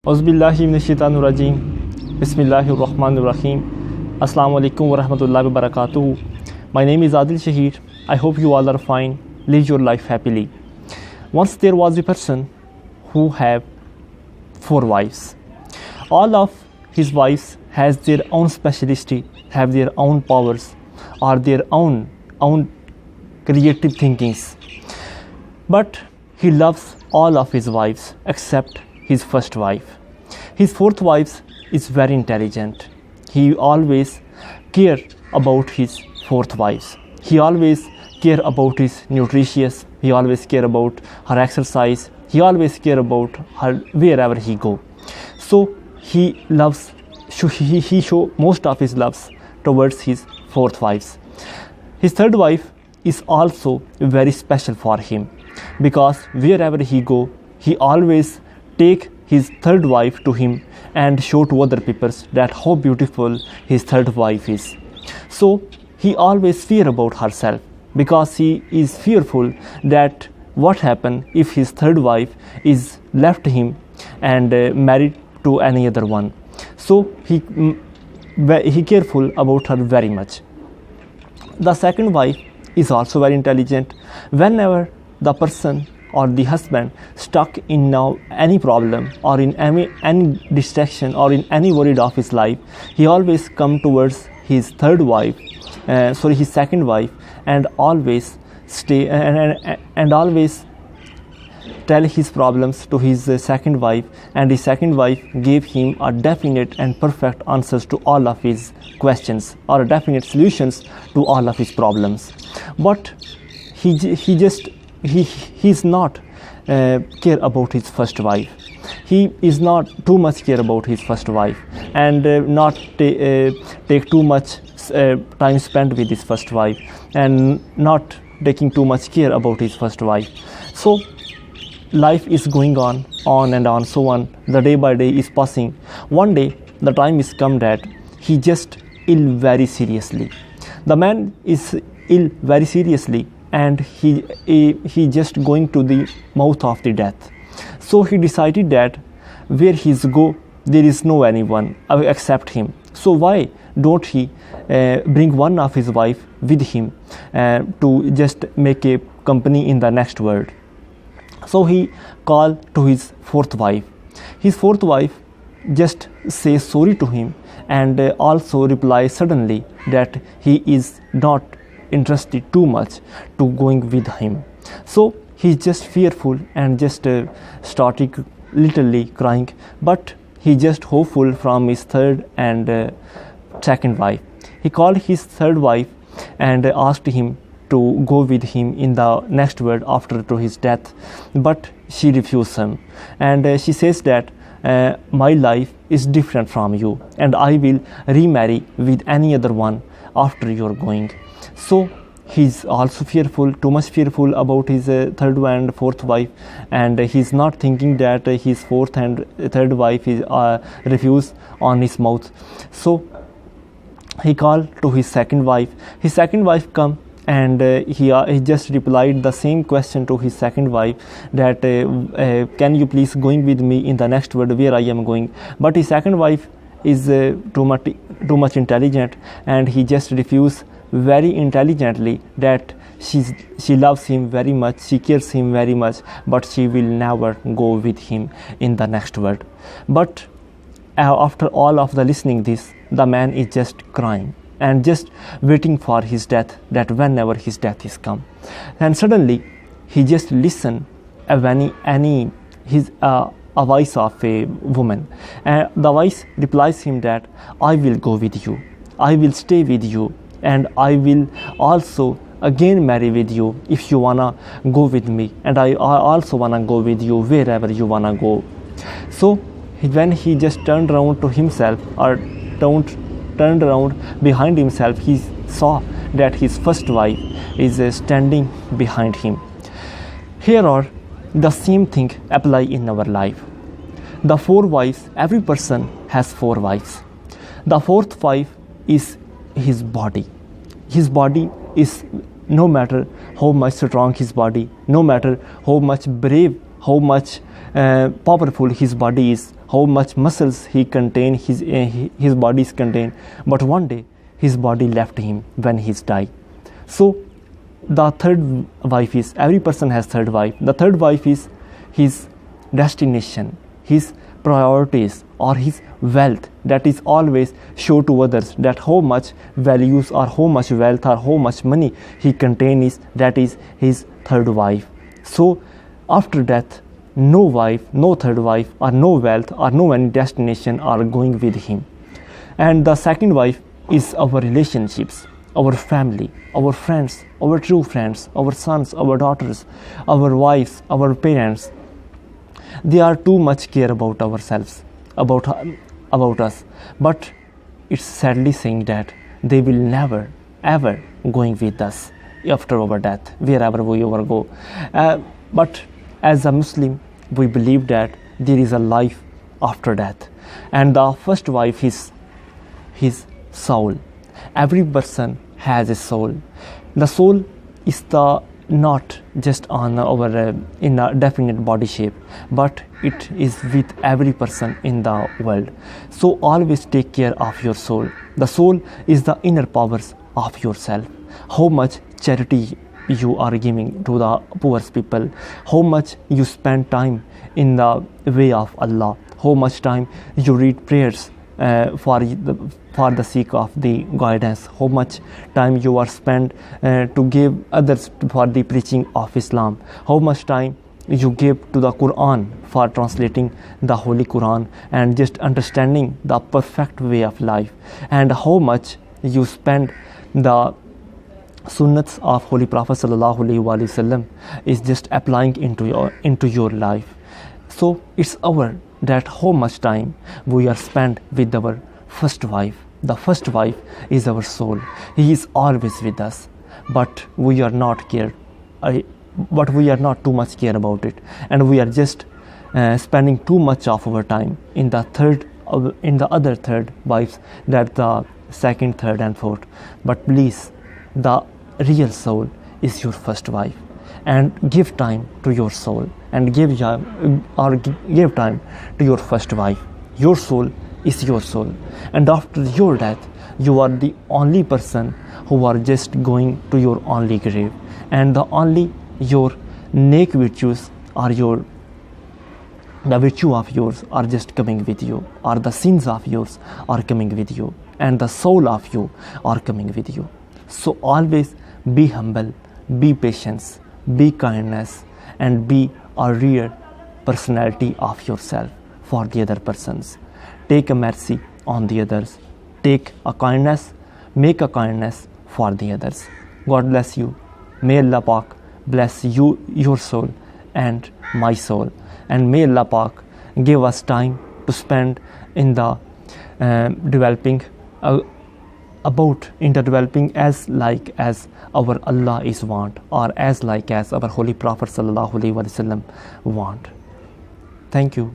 Auzubillahiminash-shaytanir-rajim. Bismillahir-rahmanir-rahim. Assalamu alaikum wa rahmatullahi wa barakatuh. My name is Adil Shahid. I hope you all are fine. Live your life happily. Once there was a person who had 4 wives. All of his wives has their own specialty, have their own powers, or their own creative thinkings. But he loves all of his wives except his first wife. His 4th wife is very intelligent. He always care about his 4th wife. He always care about his nutritious. He always care about her exercise. He always care about her wherever he go. So he loves. He show most of his loves towards his 4th wife. His 3rd wife is also very special for him because wherever he go, he always take his 3rd wife to him and show to other people that how beautiful his 3rd wife is. So he always fear about herself because he is fearful that what happen if his 3rd wife is left him and married to any other one. So he careful about her very much. The 2nd wife is also very intelligent. Whenever the person or the husband stuck in now any problem or in any distraction or in any worry of his life, he always come towards his 3rd wife, his 2nd wife, and always stay and always tell his problems to his 2nd wife, and his 2nd wife gave him a definite and perfect answers to all of his questions or definite solutions to all of his problems. But he's not care about his first wife. He is not too much care about his first wife and not take too much time spent with his first wife and not taking too much care about his first wife. So life is going on and on, so on. The day by day is passing. One day the time is come that he just ill very seriously. The man is ill very seriously and he just going to the mouth of the death. So he decided that where he's go there is no anyone except him. So why don't he bring one of his wife with him to just make a company in the next world. So he called to his 4th wife. His 4th wife just says sorry to him and also replies suddenly that he is not interested too much to going with him. So he's just fearful and just started literally crying, but he just hopeful from his 3rd and 2nd wife. He called his 3rd wife and asked him to go with him in the next world after to his death, but she refused him and she says that my life is different from you and I will remarry with any other one after you're going. So he's also fearful, too much fearful about his 3rd and 4th wife, and he's not thinking that his 4th and 3rd wife is refused on his mouth. So he called to his 2nd wife. His 2nd wife come and he just replied the same question to his 2nd wife that can you please going with me in the next world where I am going. But his 2nd wife is too much intelligent and he just refused very intelligently that she loves him very much, she cares him very much, but she will never go with him in the next world. But after all of the listening this, the man is just crying and just waiting for his death, that whenever his death is come. And suddenly he just listen a voice of a woman, and the voice replies him that I will go with you, I will stay with you, and I will also again marry with you if you wanna go with me, and I also wanna go with you wherever you wanna go. So when he just turned around to himself or turned around behind himself, he saw that his first wife is standing behind him. Here are the same thing apply in our life. The 4 wives, every person has 4 wives. The 4th wife is his body. His body is, no matter how much strong his body, no matter how much brave, how much powerful his body is, how much muscles he contain, his body is contained. But one day his body left him when he died. So the third wife is, every person has third wife. The third wife is his destination, his priorities, or his wealth, that is always show to others that how much values or how much wealth or how much money he contains, that is his third wife. So after death, no wife, no third wife, or no wealth, or no any destination are going with him. And the second wife is our relationships, our family, our friends, our true friends, our sons, our daughters, our wives, our parents. They are too much care about ourselves, about us, but it's sadly saying that they will never ever going with us after our death, wherever we ever go. But as a Muslim, we believe that there is a life after death, and the first wife is his soul. Every person has a soul. The soul is the not just on our in a definite body shape, but it is with every person in the world. So always take care of your soul. The soul is the inner powers of yourself. How much charity you are giving to the poor people, how much you spend time in the way of Allah, how much time you read prayers for the sake of the guidance, how much time you are spent to give others for the preaching of Islam, how much time you give to the Quran for translating the Holy Quran and just understanding the perfect way of life, and how much you spend the sunnats of Holy Prophet Sallallahu Alaihi Wasallam is just applying into your life. So it's our that how much time we are spent with our first wife. The first wife is our soul. He is always with us, but we are not care. But we are not too much care about it, and we are just spending too much of our time in the other third wives, that the second, third, and fourth. But please, the real soul is your first wife, and give time to your soul, and give time to your first wife. Your soul is your soul, and after your death, you are the only person who are just going to your only grave, and the only your naked virtues are the virtue of yours are just coming with you, or the sins of yours are coming with you, and the soul of you are coming with you. So always be humble, be patient, be kindness, and be a real personality of yourself for the other persons. Take a mercy on the others. Take a kindness, make a kindness for the others. God bless you. May Allah Pak bless you, your soul, and my soul. And may Allah Pak give us time to spend in the developing as like as our Allah is want, or as like as our Holy Prophet Sallallahu Alaihi Wasallam want. Thank you.